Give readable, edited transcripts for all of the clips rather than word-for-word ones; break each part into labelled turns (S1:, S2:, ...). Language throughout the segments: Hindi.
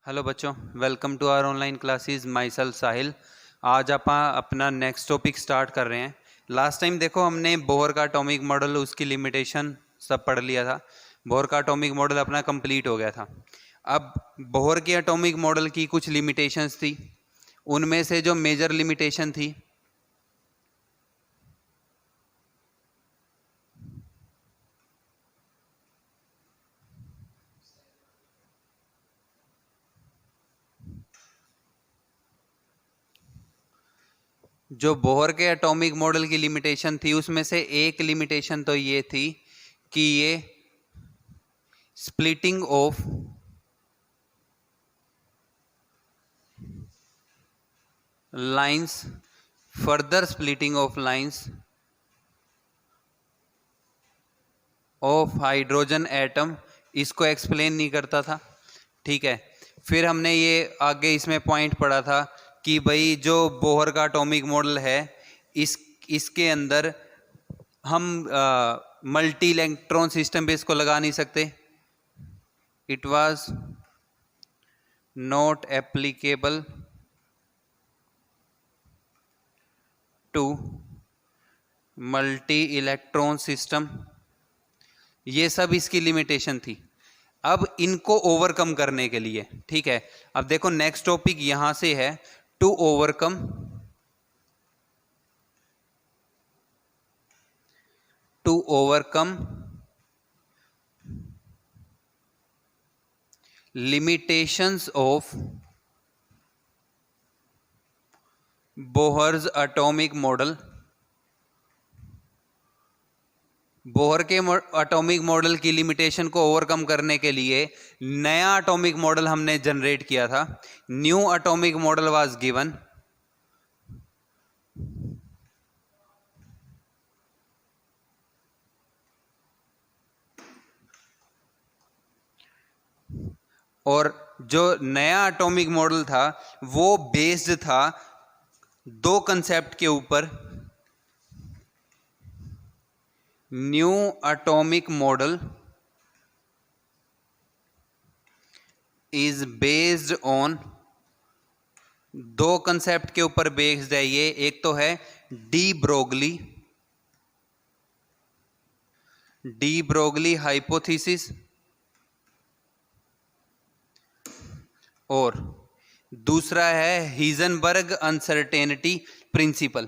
S1: हेलो बच्चों, welcome to our online classes. My self Sahil. आज आप अपना नेक्स्ट टॉपिक स्टार्ट कर रहे हैं। लास्ट टाइम देखो हमने बोहर का एटॉमिक मॉडल, उसकी लिमिटेशन सब पढ़ लिया था। बोहर का एटॉमिक मॉडल अपना कंप्लीट हो गया था। अब बोहर के एटॉमिक मॉडल की कुछ लिमिटेशंस थी। उनमें से जो मेजर लिमिटेशन थी, जो बोहर के एटॉमिक मॉडल की लिमिटेशन थी, उसमें से एक लिमिटेशन तो ये थी कि ये splitting of lines, further splitting of lines of hydrogen atom, इसको एक्सप्लेन नहीं करता था। ठीक है, फिर हमने ये आगे इसमें पॉइंट पढ़ा था कि भाई जो बोहर का एटॉमिक मॉडल है, इसके अंदर हम मल्टी इलेक्ट्रॉन सिस्टम पे इसको लगा नहीं सकते। It was not applicable to multi electron system. ये सब इसकी लिमिटेशन थी। अब इनको ओवरकम करने के लिए, ठीक है, अब देखो नेक्स्ट टॉपिक यहां से है, to overcome limitations of Bohr's atomic model. Bohr के एटॉमिक मॉडल की लिमिटेशन को ओवरकम करने के लिए नया एटॉमिक मॉडल हमने जनरेट किया था। New atomic model was given. और जो नया एटॉमिक मॉडल था वो बेस्ड था दो कंसेप्ट के ऊपर। New atomic model is based on, दो कंसेप्ट के ऊपर बेस्ड है ये। एक तो है डी ब्रोगली हाइपोथेसिस, और दूसरा है हिजनबर्ग अनसर्टेनिटी प्रिंसिपल।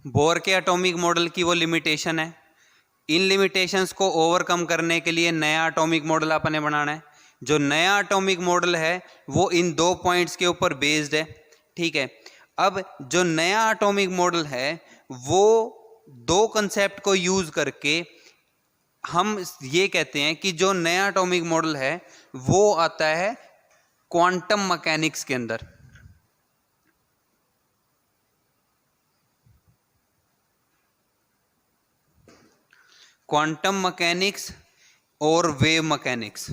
S1: बोर के एटॉमिक मॉडल की वो लिमिटेशन है। इन लिमिटेशंस को ओवरकम करने के लिए नया एटॉमिक मॉडल आपने बनाना है। जो नया एटॉमिक मॉडल है वो इन दो पॉइंट्स के ऊपर बेस्ड है। ठीक है, अब जो नया एटॉमिक मॉडल है वो दो कंसेप्ट को यूज करके हम ये कहते हैं कि जो नया एटॉमिक मॉडल है वो आता है क्वांटम मैकेनिक्स के अंदर। क्वांटम मैकेनिक्स और वेव मैकेनिक्स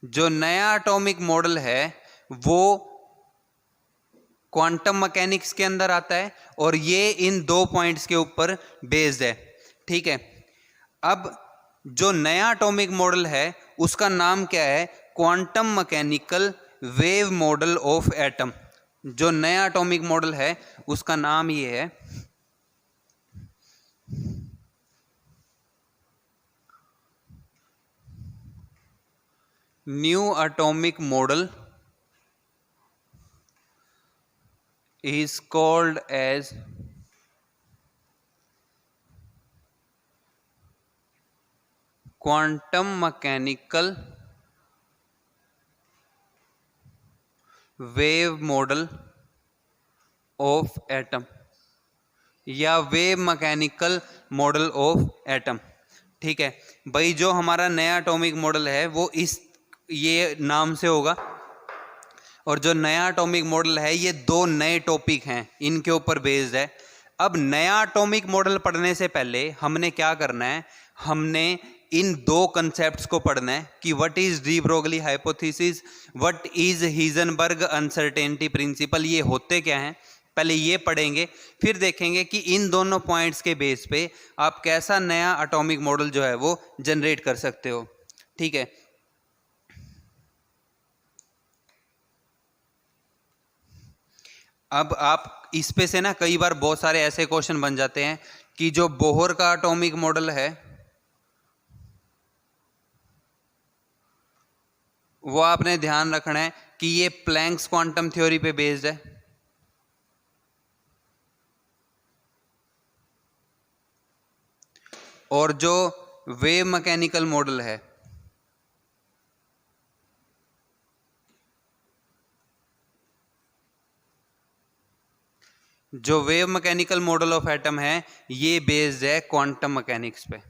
S1: जो नया एटॉमिक मॉडल है वो क्वांटम मैकेनिक्स के अंदर आता है और ये इन दो पॉइंट्स के ऊपर बेस्ड है। ठीक है, अब जो नया एटॉमिक मॉडल है उसका नाम क्या है? Quantum mechanical wave model of atom. जो नया एटॉमिक मॉडल है उसका नाम ये है new atomic model is called as quantum mechanical wave model of atom या wave mechanical model of atom. ठीक है भाई, जो हमारा नया एटॉमिक मॉडल है वो ये नाम से होगा। और जो नया एटॉमिक मॉडल है ये दो नए टॉपिक हैं, इनके ऊपर बेस्ड है। अब नया एटॉमिक मॉडल पढ़ने से पहले हमने क्या करना है, हमने इन दो कंसेप्ट्स को पढ़ना है कि what is de Broglie hypothesis, what is Heisenberg uncertainty principle, ये होते क्या हैं, पहले ये पढ़ेंगे, फिर देखेंगे कि इन दोनों पॉइंट्स के बेस पे आप कैसा नया एटॉमिक मॉडल जो है वो जनरेट कर सकते हो। ठीक है, अब आप इस पे से ना कई बार बहुत सारे ऐसे क्वेश्चन बन जाते हैं कि जो बोहर का एटॉमिक मॉडल है वो आपने ध्यान रखना है कि ये प्लैंक्स क्वांटम थ्योरी पे बेस्ड है, और जो वेव मैकेनिकल मॉडल है जो wave mechanical model of atom है ये बेस्ड है क्वांटम मैकेनिक्स पे।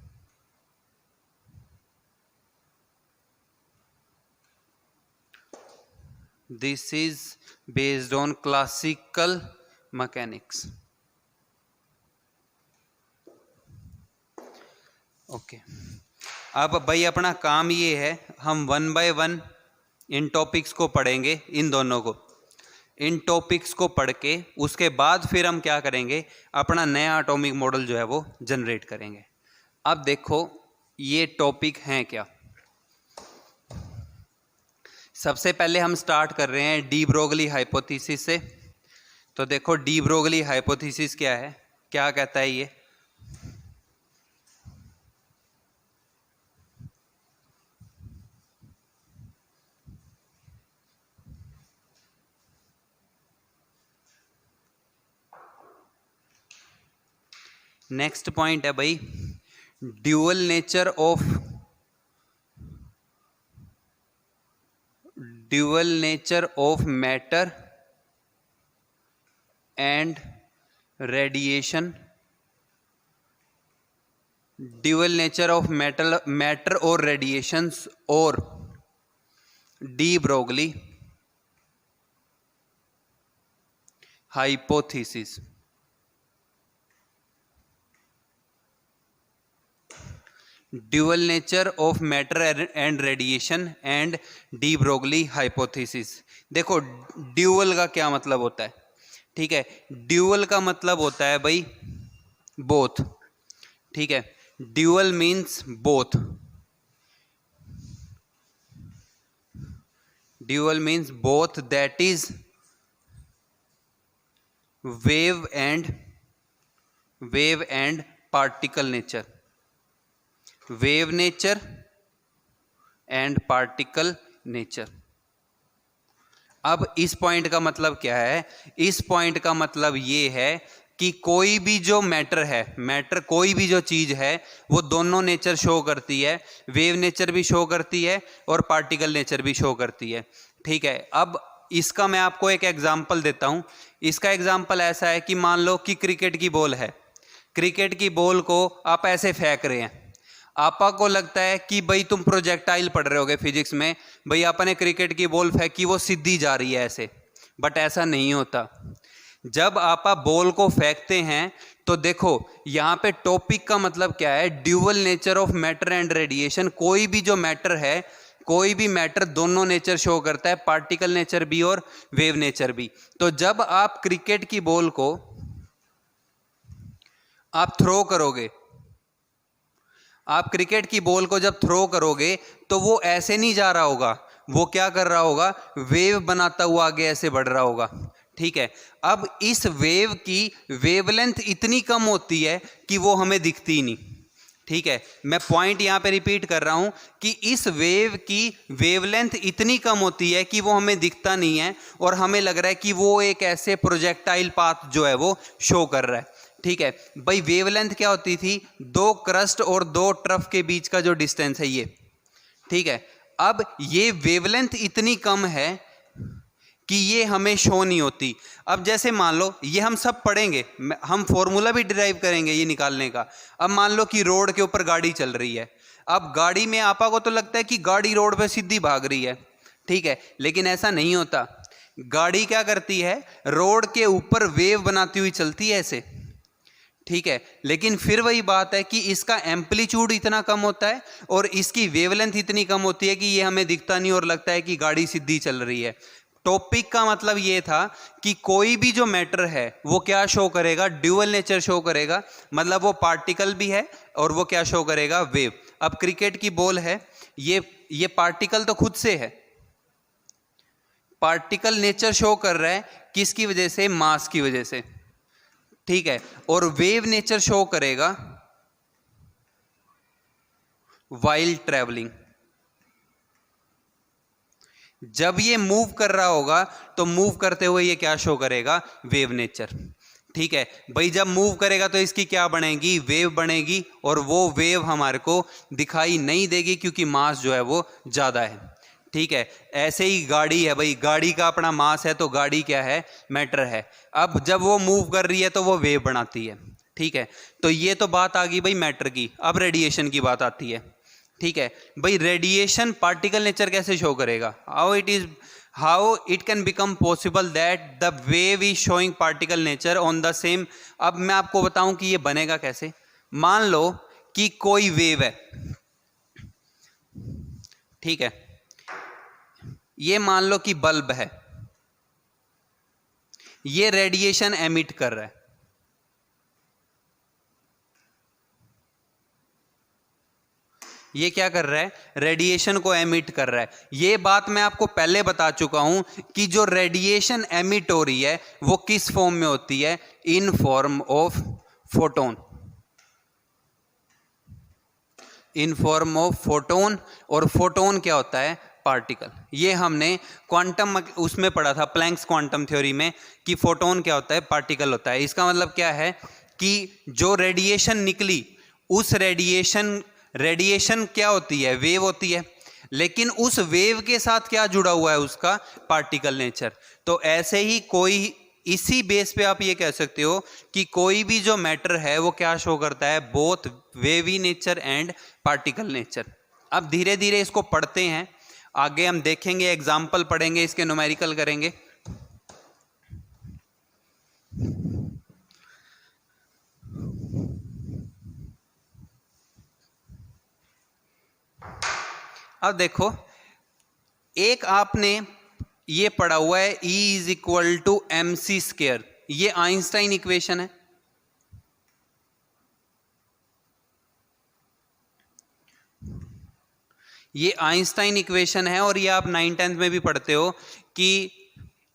S1: This is based on classical mechanics. Okay, अब भाई अपना काम ये है, हम 1 बाय 1 इन टॉपिक्स को पढ़ेंगे, इन दोनों को, इन टॉपिक्स को पढ़ के उसके बाद फिर हम क्या करेंगे, अपना नया एटॉमिक मॉडल जो है वो जनरेट करेंगे। अब देखो ये टॉपिक हैं क्या। सबसे पहले हम स्टार्ट कर रहे हैं डी ब्रोगली हाइपोथेसिस से। तो देखो डी ब्रोगली हाइपोथेसिस क्या है, क्या कहता है ये। नेक्स्ट पॉइंट है भाई dual nature of matter and radiation, dual nature of matter और रेडिएशंस और de Broglie hypothesis. Dual nature of matter and radiation and de Broglie hypothesis. देखो ड्यूअल का क्या मतलब होता है, ठीक है, ड्यूअल का मतलब होता है भाई बोथ, ठीक है, dual means both, dual means both, that is wave and particle nature, wave nature and particle nature. अब इस पॉइंट का मतलब क्या है, इस पॉइंट का मतलब ये है कि कोई भी जो मैटर है, मैटर कोई भी जो चीज है वो दोनों नेचर शो करती है, वेव नेचर भी शो करती है और पार्टिकल नेचर भी शो करती है। ठीक है, अब इसका मैं आपको एक एग्जांपल देता हूं। इसका एग्जांपल ऐसा है कि मान लो कि क्रिकेट की बॉल है, क्रिकेट की बॉल को आप ऐसे फेंक रहे हैं, आपा को लगता है कि भाई तुम प्रोजेक्टाइल पढ़ रहे होगे फिजिक्स में, भाई आपने क्रिकेट की बॉल फेंकी वो सीधी जा रही है ऐसे, बट ऐसा नहीं होता। जब आपा बॉल को फेंकते हैं तो देखो यहाँ पे टॉपिक का मतलब क्या है, dual nature of matter and radiation. कोई भी जो मैटर है, कोई भी मैटर दोनों नेचर शो करता है, पार्टिकल नेचर भी और वेव नेचर भी। तो जब आप क्रिकेट की बॉल को आप थ्रो करोगे, आप क्रिकेट की बॉल को जब थ्रो करोगे तो वो ऐसे नहीं जा रहा होगा, वो क्या कर रहा होगा, वेव बनाता हुआ आगे ऐसे बढ़ रहा होगा। ठीक है, अब इस वेव की वेवलेंथ इतनी कम होती है कि वो हमें दिखती ही नहीं। ठीक है, मैं पॉइंट यहां पे रिपीट कर रहा हूं कि इस वेव की वेवलेंथ इतनी कम होती है कि वो हमें दिखता नहीं है और हमें लग रहा है कि वो एक ऐसे प्रोजेक्टाइल पाथ जो है वो शो कर रहा है। ठीक है भाई, वेवलेंथ क्या होती थी, दो क्रस्ट और दो ट्रफ के बीच का जो डिस्टेंस है ये। ठीक है, अब ये वेवलेंथ इतनी कम है कि ये हमें शो नहीं होती। अब जैसे मान लो, ये हम सब पढ़ेंगे, हम फॉर्मूला भी डिराइव करेंगे ये निकालने का। अब मान लो कि रोड के ऊपर गाड़ी चल रही है, अब गाड़ी में आपा को तो लगता है कि गाड़ी रोड पे सीधी भाग रही है, ठीक है, लेकिन ऐसा नहीं होता। गाड़ी क्या करती है, रोड के ऊपर वेव बनाती हुई चलती है ऐसे, ठीक है, लेकिन फिर वही बात है कि इसका एम्पलीट्यूड इतना कम होता है और इसकी वेवलेंथ इतनी कम होती है कि ये हमें दिखता नहीं और लगता है कि गाड़ी सीधी चल रही है। टॉपिक का मतलब ये था कि कोई भी जो मैटर है वो क्या शो करेगा, ड्यूअल नेचर शो करेगा, मतलब वो पार्टिकल भी है और वो क्या शो करेगा, वेव। अब क्रिकेट की बॉल है, ये पार्टिकल तो खुद से है, पार्टिकल नेचर शो कर रहा है किसकी वजह से, मास की वजह से, ठीक है, और वेव नेचर शो करेगा वाइल ट्रैवलिंग। जब ये मूव कर रहा होगा तो मूव करते हुए ये क्या शो करेगा, वेव नेचर। ठीक है भाई, जब मूव करेगा तो इसकी क्या बनेगी, वेव बनेगी, और वो वेव हमारे को दिखाई नहीं देगी क्योंकि मास जो है वो ज़्यादा है। ठीक है, ऐसे ही गाड़ी है भाई, गाड़ी का अपना मास है तो गाड़ी क्या है, मैटर है। अब जब वो मूव कर रही है तो वो वेव बनाती है। ठीक है, तो ये तो बात आ गई भाई मैटर की। अब रेडिएशन की बात आती है। ठीक है भाई, रेडिएशन पार्टिकल नेचर कैसे शो करेगा, how it can become possible that the wave is showing particle nature on the same. अब मैं आपको बताऊं कि ये बनेगा कैसे। मान लो कि कोई वेव है, ठीक है, ये मान लो कि बल्ब है, ये रेडिएशन एमिट कर रहा है, ये क्या कर रहा है, रेडिएशन को एमिट कर रहा है। ये बात मैं आपको पहले बता चुका हूं कि जो रेडिएशन एमिट हो रही है वो किस फॉर्म में होती है, in form of photon, in form of photon. और फोटोन क्या होता है, पार्टिकल। ये हमने क्वांटम उसमें पढ़ा था, प्लैंक्स क्वांटम थ्योरी में, कि फोटोन क्या होता है, पार्टिकल होता है। इसका मतलब क्या है कि जो रेडिएशन निकली, उस रेडिएशन क्या होती है, वेव होती है, लेकिन उस वेव के साथ क्या जुड़ा हुआ है, उसका पार्टिकल नेचर। तो ऐसे ही कोई, इसी बेस पे आप ये कह सकते हो कि कोई भी जो मैटर है वो क्या शो करता है, both wavy nature and particle nature. अब धीरे धीरे इसको पढ़ते हैं, आगे हम देखेंगे, एग्जाम्पल पढ़ेंगे, इसके न्यूमेरिकल करेंगे। अब देखो, एक आपने ये पढ़ा हुआ है E is equal to MC square, ये आइंस्टाइन इक्वेशन है। ये आइंस्टाइन इक्वेशन है और ये आप 9th-10th में भी पढ़ते हो कि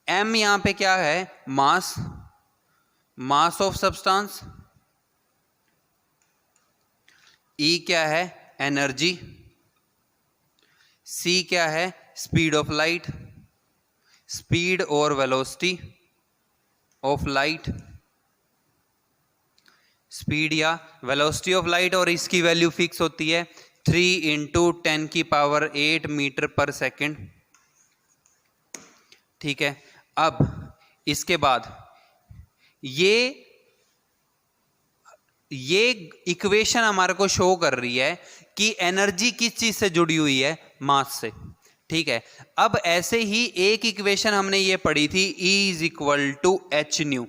S1: M यहां पे क्या है, मास ऑफ सब्सटेंस, E क्या है, एनर्जी, C क्या है, स्पीड ऑफ लाइट, स्पीड और वेलोसिटी ऑफ लाइट, स्पीड या वेलोसिटी ऑफ लाइट, और इसकी वैल्यू फिक्स होती है 3 × 10⁸ मीटर पर सेकेंड। ठीक है, अब इसके बाद ये इक्वेशन हमारे को शो कर रही है कि एनर्जी किस चीज से जुड़ी हुई है, मास से। ठीक है, अब ऐसे ही एक इक्वेशन हमने ये पढ़ी थी, E is equal to H nu.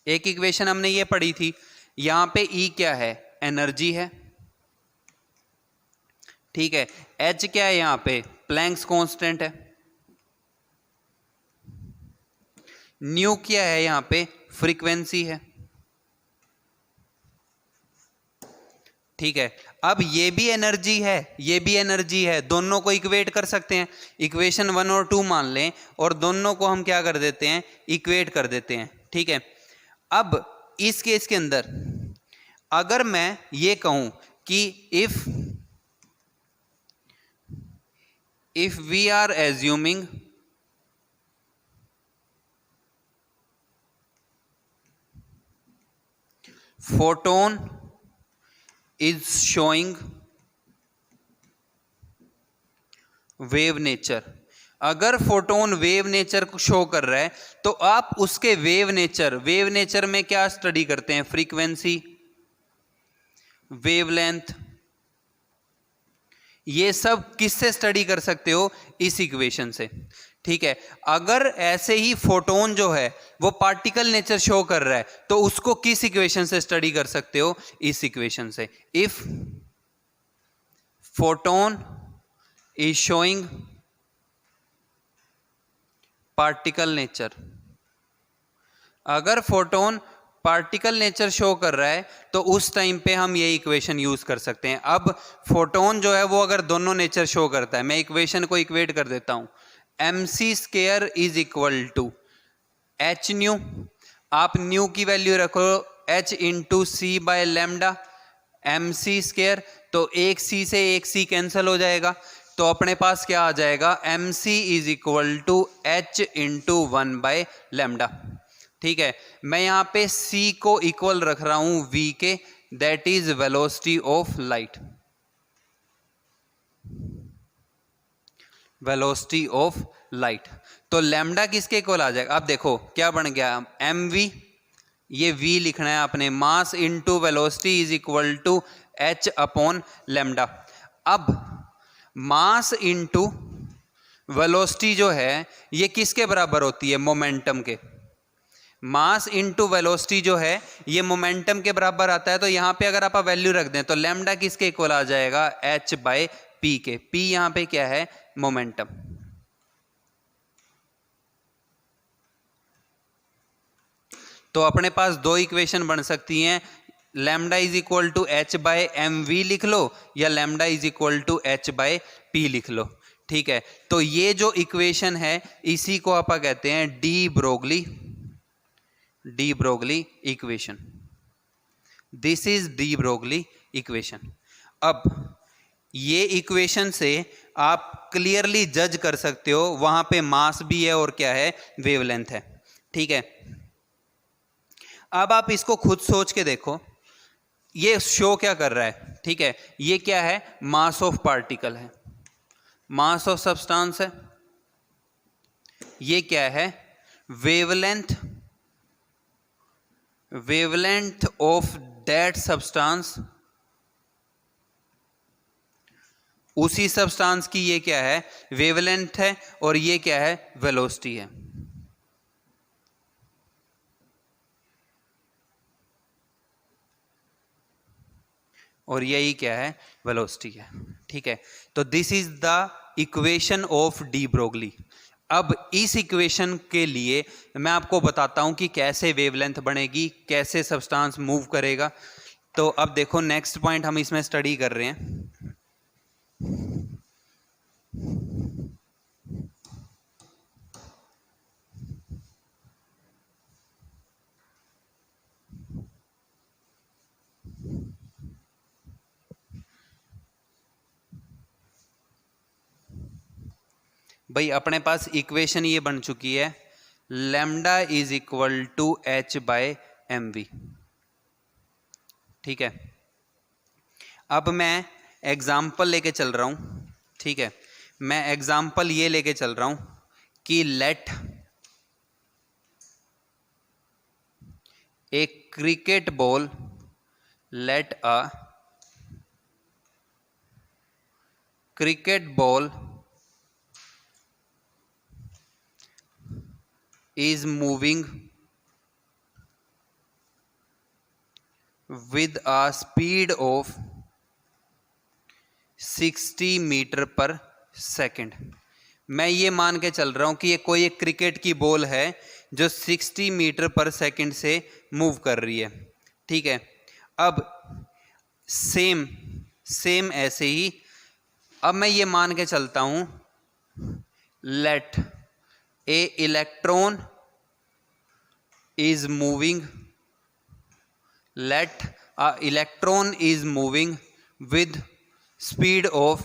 S1: एक इक्वेशन हमने ये पढ़ी थी, यहां पे E क्या है, एनर्जी है। ठीक है, H क्या है, यहां पे प्लैंक्स कांस्टेंट है। न्यू क्या है, यहां पे फ्रीक्वेंसी है। ठीक है, अब ये भी एनर्जी है, ये भी एनर्जी है, दोनों को इक्वेट कर सकते हैं। इक्वेशन 1 और 2 मान लें और दोनों को हम क्या कर देते हैं, इक्वेट कर देते हैं। ठीक है, अब इस केस के अंदर अगर मैं ये कहूं कि if we are assuming photon is showing wave nature, अगर फोटोन वेव नेचर को शो कर रहा है तो आप उसके वेव नेचर में क्या स्टडी करते हैं, फ्रीक्वेंसी, वेवलेंथ, ये सब किससे स्टडी कर सकते हो, इस इक्वेशन से। ठीक है। अगर ऐसे ही फोटोन जो है वो पार्टिकल नेचर शो कर रहा है तो उसको किस इक्वेशन से स्टडी कर सकते हो? इस इक्वेशन से। If photon is showing particle nature, अगर फोटोन पार्टिकल नेचर शो कर रहा है तो उस टाइम पे हम ये इक्वेशन यूज कर सकते हैं। अब फोटोन जो है वो अगर दोनों नेचर शो करता है, मैं इक्वेशन को इक्वेट कर देता हूं, mc² is equal to H nu, आप न्यू की वैल्यू रखो h into C by lambda mc², तो एक c से एक c कैंसिल हो जाएगा, तो अपने पास क्या आ जाएगा? mc is equal to h into 1 by lambda. ठीक है, मैं यहां पे c को इक्वल रख रहा हूं v के, that is velocity of light, velocity of light. तो लैम्डा किसके इक्वल आ जाएगा? अब देखो क्या बन गया, mv, ये v लिखना है आपने, mass into velocity is equal to h upon lambda. अब मास इनटू वेलोसिटी जो है ये किसके बराबर होती है? मोमेंटम के। मास इनटू वेलोसिटी जो है ये मोमेंटम के बराबर आता है, तो यहां पे अगर आप वैल्यू रख दें तो लैम्डा किसके इक्वल आ जाएगा? h बाय p के। p यहां पे क्या है? मोमेंटम। तो अपने पास दो इक्वेशन बन सकती हैं, lambda is equal to H by M V लिख लो या lambda is equal to H by P लिख लो। ठीक है, तो ये जो इक्वेशन है इसी को आप कहते हैं de Broglie equation. This is de Broglie equation. अब ये इक्वेशन से आप क्लियरली जज कर सकते हो, वहां पे मास भी है और क्या है? वेवलेंथ है। ठीक है, अब आप इसको खुद सोच के देखो, ये शो क्या कर रहा है? ठीक है, ये क्या है? मास ऑफ पार्टिकल है, मास ऑफ सब्सटेंस है। ये क्या है? वेवलेंथ ऑफ दैट सब्सटेंस, उसी सब्सटेंस की ये क्या है? वेवलेंथ है, और ये क्या है? वेलोसिटी है। और यही क्या है? वेलोसिटी है। ठीक है, तो this is the equation of de Broglie. अब इस इक्वेशन के लिए मैं आपको बताता हूं कि कैसे वेवलेंथ बनेगी, कैसे सब्सटेंस मूव करेगा। तो अब देखो नेक्स्ट पॉइंट हम इसमें स्टडी कर रहे हैं। भाई अपने पास इक्वेशन ये बन चुकी है, lambda is equal to H by M V. ठीक है, अब मैं एग्जाम्पल लेके चल रहा हूं। ठीक है, मैं एग्जाम्पल ये लेके चल रहा हूं कि let a cricket ball, let a cricket ball is moving with a speed of 60 metre per second. मैं ये मान के चल रहा हूं कि ये कोई एक क्रिकेट की बॉल है जो 60 मीटर पर सेकेंड से मूव कर रही है। ठीक है, अब सेम ऐसे ही अब मैं ये मान के चलता हूं, let a electron is moving, let a electron is moving with speed of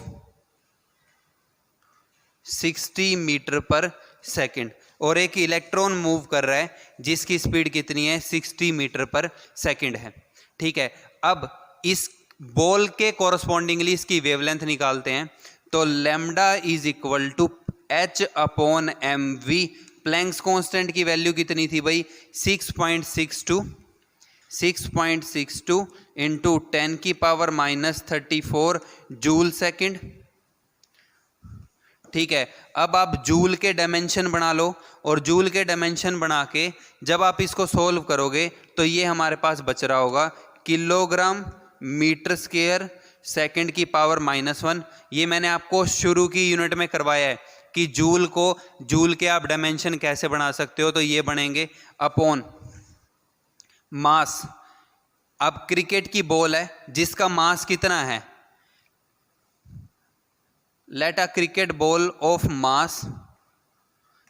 S1: 60 metre per second, और एक इलेक्ट्रॉन मूव कर रहा है जिसकी स्पीड कितनी है? 60 मीटर पर सेकेंड है। ठीक है, अब इस बॉल के कॉरस्पॉन्डिंगली इसकी वेवलेंथ निकालते हैं, तो lambda is equal to H upon M V. Planck's constant की वैल्यू कितनी थी भाई? 6.62 इंटू 10⁻⁻34 जूल सेकेंड ठीक है। अब आप जूल के डायमेंशन बना लो और जूल के डायमेंशन बना के जब आप इसको सोल्व करोगे तो ये हमारे पास बच रहा होगा किलोग्राम मीटर स्क्वायर सेकंड की पावर -1। ये मैंने आपको शुरू की यूनिट में करवाया है कि जूल के आप डायमेंशन कैसे बना सकते हो, तो ये बनेंगे अपॉन मास। अब क्रिकेट की बॉल है जिसका मास कितना है, let a cricket ball of mass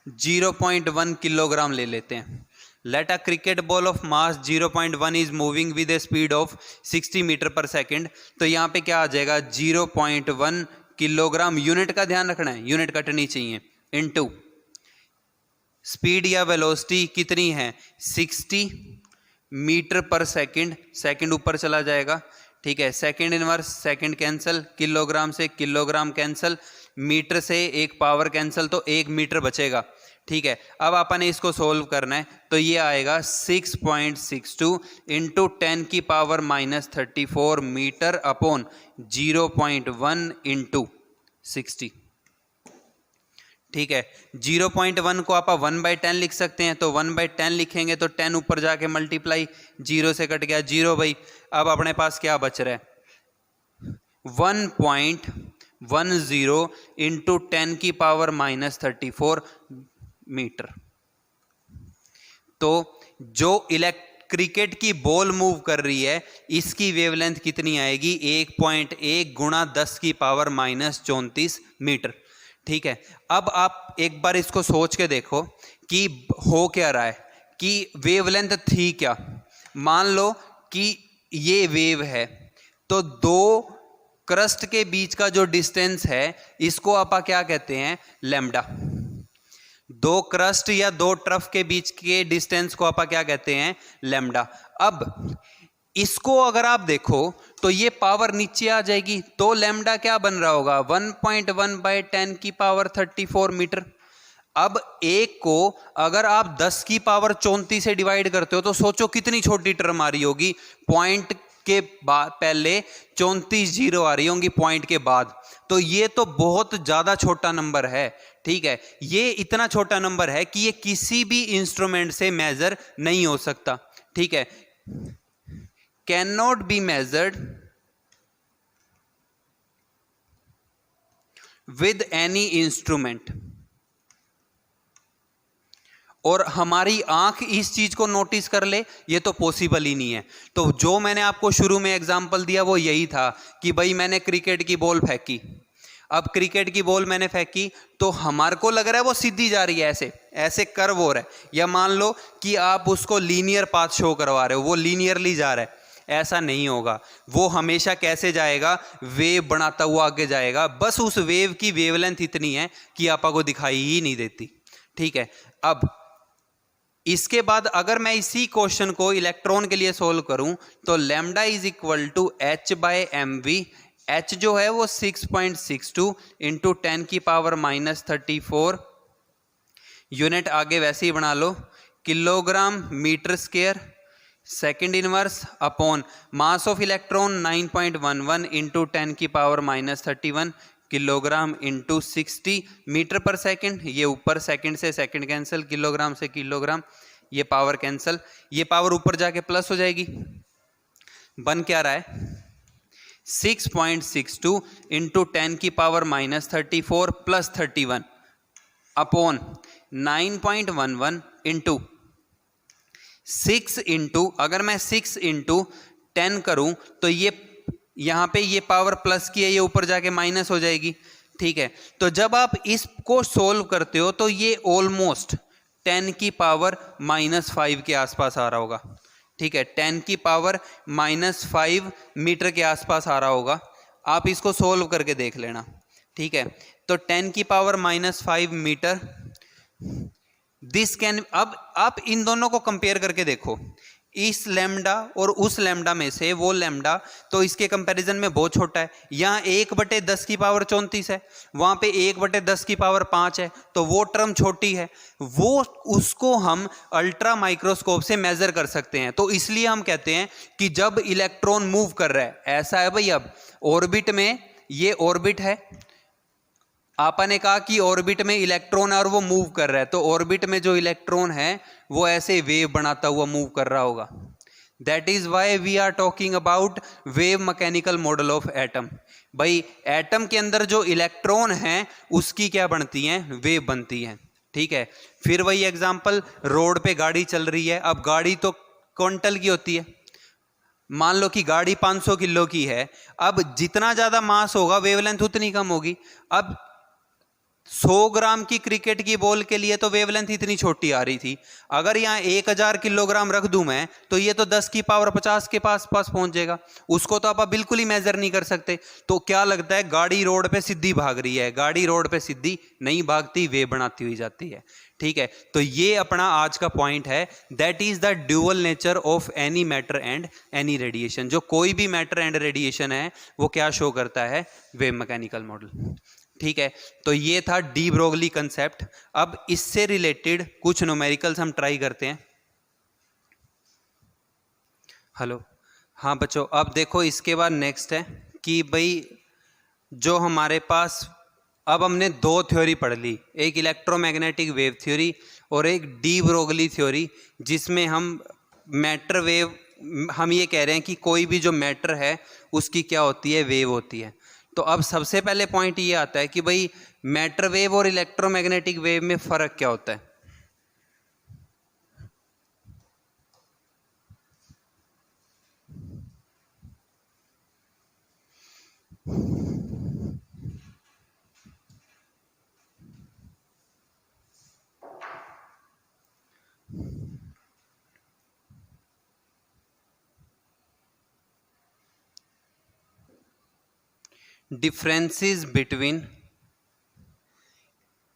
S1: 0.1 kilogram ले लेते हैं। Let a cricket ball of mass 0.1 is moving with a speed of 60 metre per second. तो यहाँ पे क्या आ जाएगा 0.1 किलोग्राम, यूनिट का ध्यान रखना है, यूनिट कटनी चाहिए, इनटू स्पीड या वेलोसिटी कितनी है 60 मीटर पर सेकेंड, सेकेंड ऊपर चला जाएगा, ठीक है। Second inverse second cancel, kilogram से किलोग्राम कैंसिल, मीटर से एक पावर कैंसिल, तो 1 मीटर बचेगा, ठीक है। अब अपन ने इसको सोल्व करना है तो ये आएगा 6.62 इंटू 10 की पावर -34 मीटर अपॉन 0.1 इंटू 60, ठीक है। 0.1 को आप 1/10 लिख सकते हैं, तो 1/10 लिखेंगे तो 10 ऊपर जाके मल्टीप्लाई, 0 से कट गया 0 भाई। अब अपने पास क्या बच रहा है 1.10 इंटू 10 की पावर -34 मीटर। तो जो क्रिकेट की बॉल मूव कर रही है इसकी वेवलेंथ कितनी आएगी 1.1 गुणा 10 की पावर -34 मीटर, ठीक है। अब आप एक बार इसको सोच के देखो कि हो क्या रहा है, कि वेवलेंथ थी क्या। मान लो कि ये वेव है, तो दो क्रस्ट के बीच का जो डिस्टेंस है इसको आप क्या कहते हैं लैम्डा। दो क्रस्ट या दो ट्रफ के बीच के डिस्टेंस को आप क्या कहते हैं लैम्डा। अब इसको अगर आप देखो तो ये पावर नीचे आ जाएगी, तो लैम्डा क्या बन रहा होगा 1.1/10 की पावर 34 मीटर। अब एक को अगर आप 10 की पावर 34 से डिवाइड करते हो तो सोचो कितनी छोटी टर्म आ रही होगी, पॉइंट के बाद पहले 34 जीरो आ रही होंगी पॉइंट के बाद, तो ये तो बहुत ज्यादा छोटा नंबर है, ठीक है। ये इतना छोटा नंबर है कि ये किसी भी इंस्ट्रूमेंट से मेजर नहीं हो सकता, ठीक है। Can not be measured with any instrument. और हमारी आंख इस चीज को नोटिस कर ले ये तो पॉसिबल ही नहीं है। तो जो मैंने आपको शुरू में एग्जांपल दिया वो यही था कि भाई मैंने क्रिकेट की बॉल फेंकी, अब क्रिकेट की बॉल मैंने फेंकी तो हमारे को लग रहा है वो सीधी जा रही है, ऐसे ऐसे कर्व हो रहा है, या मान लो कि आप उसको लीनियर पाथ शो करवा रहे हो, वो लीनियरली जा रहा है, ऐसा नहीं होगा। वो हमेशा कैसे जाएगा वेव बनाता हुआ आगे जाएगा, बस उस वेव की वेवलेंथ इतनी है कि आपको दिखाई ही नहीं देती, ठीक है। अब इसके बाद अगर मैं इसी क्वेश्चन को इलेक्ट्रॉन के लिए सोल्व करूं तो lambda is equal to h/mv, h जो है वो 6.62 इंटू 10 की पावर -34, यूनिट आगे वैसे ही बना लो, kilogram metre square second inverse upon mass of electron 9.11 into 10 की power -31 kilogram into 60 metre per second. ये ऊपर सेकंड से सेकंड कैंसिल, किलोग्राम से किलोग्राम, ये पावर कैंसिल, ये पावर ऊपर जाके प्लस हो जाएगी, बन क्या रहा है 6.62 इंटू 10 की power -34 plus 31 upon 9.11 into 6 into, अगर मैं 6 इंटू 10 करूं तो ये यहां पे ये पावर प्लस की है, ये ऊपर जाके माइनस हो जाएगी, ठीक है। तो जब आप इसको सोल्व करते हो तो ये ऑलमोस्ट 10 की पावर -5 के आसपास आ रहा होगा, ठीक है। 10 की पावर -5 मीटर के आसपास आ रहा होगा, आप इसको सोल्व करके देख लेना, ठीक है। तो 10 की पावर -5 मीटर दिस कैन, अब आप इन दोनों को कंपेयर करके देखो, इस लैम्डा और उस लैम्डा में से वो लैम्डा तो इसके कंपैरिजन में बहुत छोटा है, यहाँ 1/10 की पावर 34 है, वहां पे 1/10 की पावर 5 है, तो वो टर्म छोटी है, वो उसको हम अल्ट्रा माइक्रोस्कोप से मेजर कर सकते हैं। तो इसलिए हम कहते हैं कि जब इलेक्ट्रॉन मूव कर रहा है, ऐसा है भाई, अब ऑर्बिट में ये ऑर्बिट है, आपने कहा कि ऑर्बिट में इलेक्ट्रॉन है और वो मूव कर रहा है, तो ऑर्बिट में जो इलेक्ट्रॉन है वो ऐसे वेव बनाता हुआ मूव कर रहा होगा। That is why we are talking about wave mechanical model of atom. भाई एटम के अंदर जो इलेक्ट्रॉन है उसकी क्या बनती हैं, वेव बनती हैं। ठीक है, फिर वही एग्जांपल, रोड पे गाड़ी चल रही है, अब गाड़ी तो क्विंटल की होती है, मान लो कि गाड़ी 500 किलो की है, अब जितना ज्यादा मास होगा वेवलेंथ उतनी कम होगी। अब 100 ग्राम की क्रिकेट की बॉल के लिए तो वेवलेंथ इतनी छोटी आ रही थी, अगर यहाँ 1000 किलोग्राम रख दूं मैं तो ये तो 10 की पावर 50 के पास पहुंच जाएगा, उसको तो आप बिल्कुल ही मेजर नहीं कर सकते। तो क्या लगता है, गाड़ी रोड पे सीधी भाग रही है, गाड़ी रोड पे सीधी नहीं भागती, वेव बनाती हुई जाती है। ठीक है, तो ये अपना आज का पॉइंट है, that is the dual nature of any matter and any radiation. जो कोई भी मैटर एंड रेडिएशन है वो क्या शो करता है, वेव मैकेनिकल मॉडल। ठीक है, तो ये था डी ब्रोगली कंसेप्ट। अब इससे रिलेटेड कुछ न्यूमेरिकल्स हम ट्राई करते हैं। हेलो, हाँ बच्चों, अब देखो इसके बाद नेक्स्ट है कि भाई जो हमारे पास, अब हमने दो थ्योरी पढ़ ली, एक इलेक्ट्रोमैग्नेटिक वेव थ्योरी और एक डी ब्रोगली थ्योरी, जिसमें हम मैटर वेव, हम ये कह रहे हैं कि कोई भी जो मैटर है उसकी क्या होती है, वेव होती है। तो अब सबसे पहले पॉइंट ये आता है कि भाई मैटर वेव और इलेक्ट्रोमैग्नेटिक वेव में फर्क क्या होता है। differences between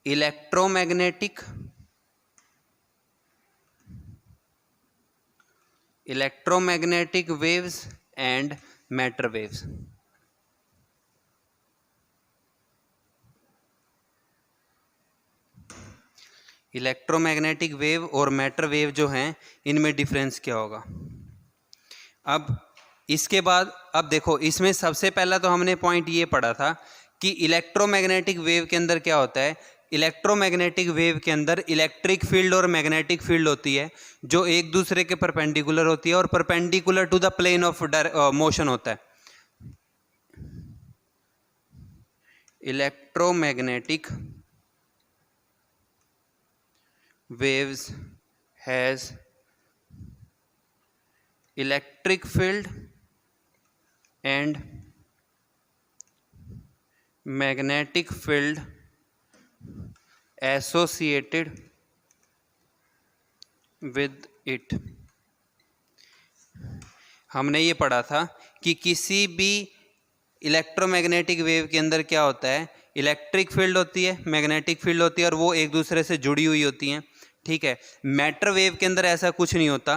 S1: electromagnetic waves and matter waves। Electromagnetic wave और मैटर वेव जो हैं इनमें डिफरेंस क्या होगा। अब इसके बाद, अब देखो इसमें सबसे पहला तो हमने पॉइंट ये पढ़ा था कि इलेक्ट्रोमैग्नेटिक वेव के अंदर क्या होता है, इलेक्ट्रोमैग्नेटिक वेव के अंदर इलेक्ट्रिक फील्ड और मैग्नेटिक फील्ड होती है जो एक दूसरे के परपेंडिकुलर होती है और perpendicular to the plane of motion होता है। Electromagnetic waves has electric field and magnetic field associated with it। हमने ये पढ़ा था कि किसी भी इलेक्ट्रोमैग्नेटिक वेव के अंदर क्या होता है, इलेक्ट्रिक फील्ड होती है, मैग्नेटिक फील्ड होती है और वो एक दूसरे से जुड़ी हुई होती हैं। ठीक है, मैटर वेव के अंदर ऐसा कुछ नहीं होता।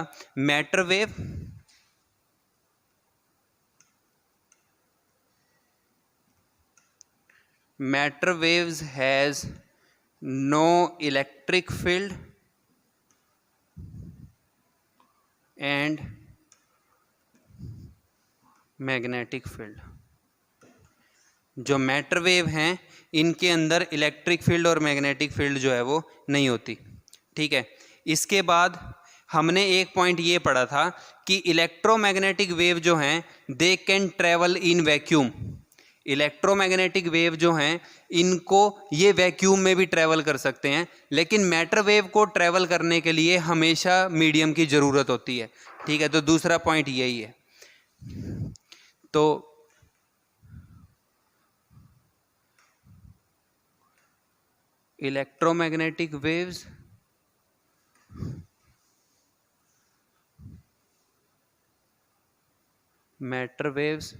S1: Matter waves has no electric field and magnetic field. जो मैटर वेव हैं इनके अंदर इलेक्ट्रिक फील्ड और मैग्नेटिक फील्ड जो है वो नहीं होती। ठीक है, इसके बाद हमने एक पॉइंट ये पढ़ा था कि इलेक्ट्रोमैग्नेटिक वेव जो हैं they can travel in vacuum. Electromagnetic wave जो हैं इनको ये वैक्यूम में भी ट्रेवल कर सकते हैं, लेकिन मैटर वेव को ट्रेवल करने के लिए हमेशा मीडियम की ज़रूरत होती है। ठीक है, तो दूसरा पॉइंट यही है। तो electromagnetic waves matter waves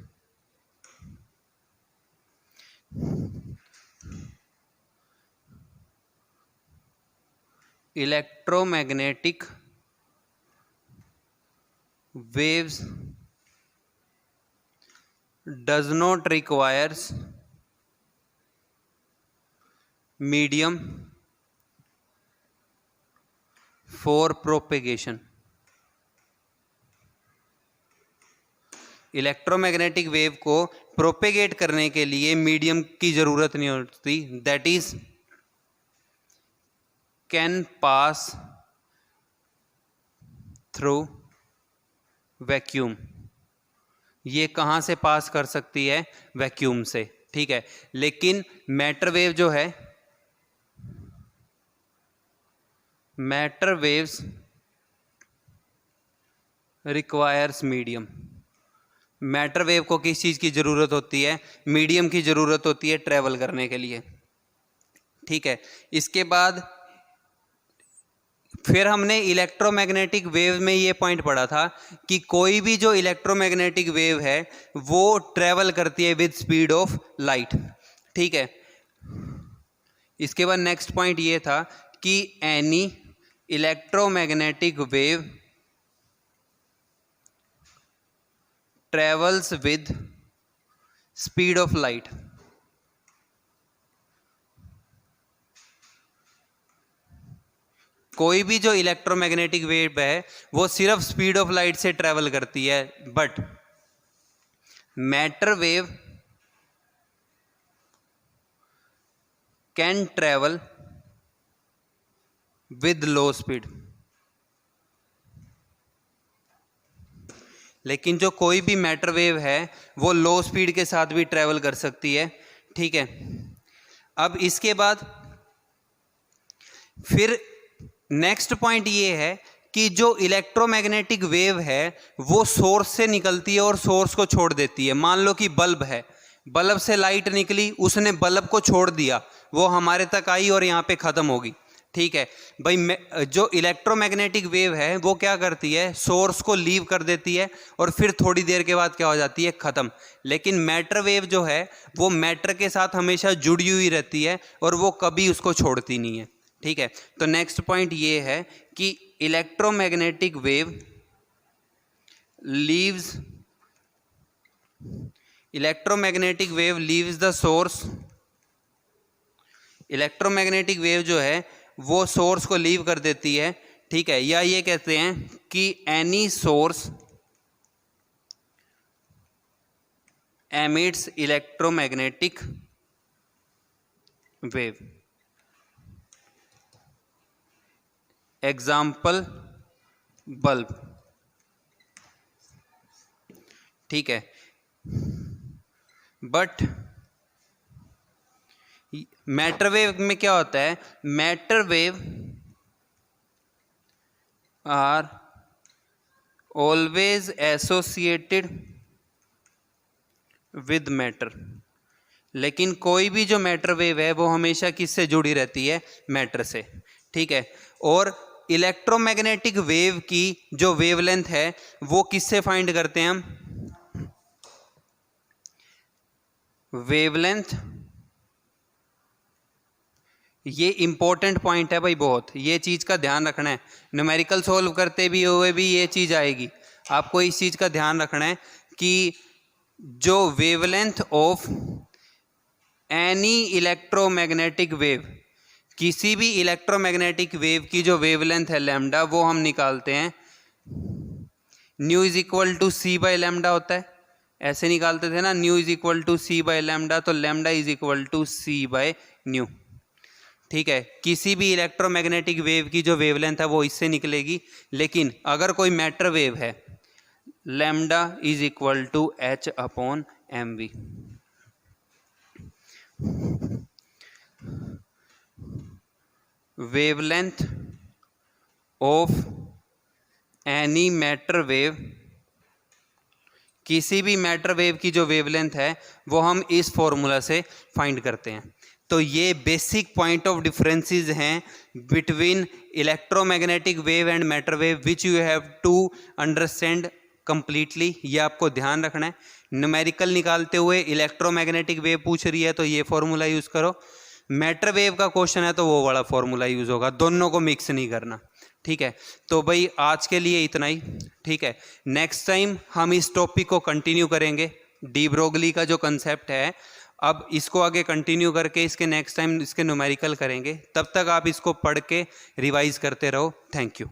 S1: electromagnetic waves does not requires medium for propagation। Electromagnetic wave को प्रोपेगेट करने के लिए मीडियम की ज़रूरत नहीं होती, that is can pass through vacuum. ये कहाँ से पास कर सकती है? वैक्यूम से, ठीक है। लेकिन मैटर वेव जो है, matter waves requires medium. Matter wave को किस चीज़ की ज़रूरत होती है? मीडियम की ज़रूरत होती है ट्रैवल करने के लिए, ठीक है। इसके बाद फिर हमने इलेक्ट्रोमैग्नेटिक वेव में ये पॉइंट पढ़ा था कि कोई भी जो इलेक्ट्रोमैग्नेटिक वेव है वो ट्रैवल करती है विद स्पीड ऑफ लाइट, ठीक है। इसके बाद नेक्स्ट पॉइंट ये था कि any electromagnetic wave travels with speed of light. कोई भी जो इलेक्ट्रोमैग्नेटिक वेव है वो सिर्फ स्पीड ऑफ लाइट से ट्रेवल करती है, but matter wave can travel with low speed. लेकिन जो कोई भी मैटर वेव है वो लो स्पीड के साथ भी ट्रेवल कर सकती है, ठीक है। अब इसके बाद फिर नेक्स्ट पॉइंट ये है कि जो इलेक्ट्रोमैग्नेटिक वेव है वो सोर्स से निकलती है और सोर्स को छोड़ देती है। मान लो कि बल्ब है, बल्ब से लाइट निकली, उसने बल्ब को छोड़ दिया, वो हमारे तक आई और यहाँ पे ख़त्म होगी, ठीक है भाई। जो इलेक्ट्रोमैग्नेटिक वेव है वो क्या करती है? सोर्स को लीव कर देती है और फिर थोड़ी देर के बाद क्या हो जाती है? ख़त्म। लेकिन मैटर वेव जो है वो मैटर के साथ हमेशा जुड़ी हुई रहती है और वो कभी उसको छोड़ती नहीं है, ठीक है। तो नेक्स्ट पॉइंट ये है कि electromagnetic wave leaves the source. Electromagnetic wave जो है वो सोर्स को लीव कर देती है, ठीक है। या ये कहते हैं कि any source emits electromagnetic wave. Example bulb, ठीक है। बट मैटर वेव में क्या होता है? Matter wave are always associated with matter. लेकिन कोई भी जो मैटर वेव है वो हमेशा किससे जुड़ी रहती है? मैटर से, ठीक है। और इलेक्ट्रोमैग्नेटिक वेव की जो वेवलेंथ है वो किससे फाइंड करते हैं हम? वेवलेंथ, ये इंपॉर्टेंट पॉइंट है भाई बहुत, ये चीज़ का ध्यान रखना है। न्यूमेरिकल सॉल्व करते भी हुए भी ये चीज़ आएगी, आपको इस चीज़ का ध्यान रखना है कि जो wavelength of any electromagnetic wave, किसी भी इलेक्ट्रोमैग्नेटिक वेव की जो वेवलेंथ है लैम्डा, वो हम निकालते हैं nu is equal to C by lambda होता है, ऐसे निकालते थे ना, nu is equal to C by lambda, तो lambda is equal to C by nu, ठीक है। किसी भी इलेक्ट्रोमैग्नेटिक वेव की जो वेवलेंथ है वो इससे निकलेगी। लेकिन अगर कोई मैटर वेव है, lambda is equal to H upon M V. Wavelength of any matter wave, किसी भी मैटर वेव की जो वेवलेंथ है वो हम इस फॉर्मूला से फाइंड करते हैं। तो ये बेसिक पॉइंट ऑफ डिफरेंसेस हैं between electromagnetic wave and matter wave which you have to understand completely. ये आपको ध्यान रखना है। न्यूमेरिकल निकालते हुए इलेक्ट्रोमैग्नेटिक वेव पूछ रही है तो ये फॉर्मूला यूज़ करो, मैटर वेव का क्वेश्चन है तो वो वाला फॉर्मूला यूज़ होगा, दोनों को मिक्स नहीं करना, ठीक है। तो भाई आज के लिए इतना ही, ठीक है। नेक्स्ट टाइम हम इस टॉपिक को कंटिन्यू करेंगे, डी ब्रोगली का जो कंसेप्ट है, अब इसको आगे कंटिन्यू करके इसके नेक्स्ट टाइम इसके न्यूमेरिकल करेंगे। तब तक आप इसको पढ़ के रिवाइज करते रहो। Thank you.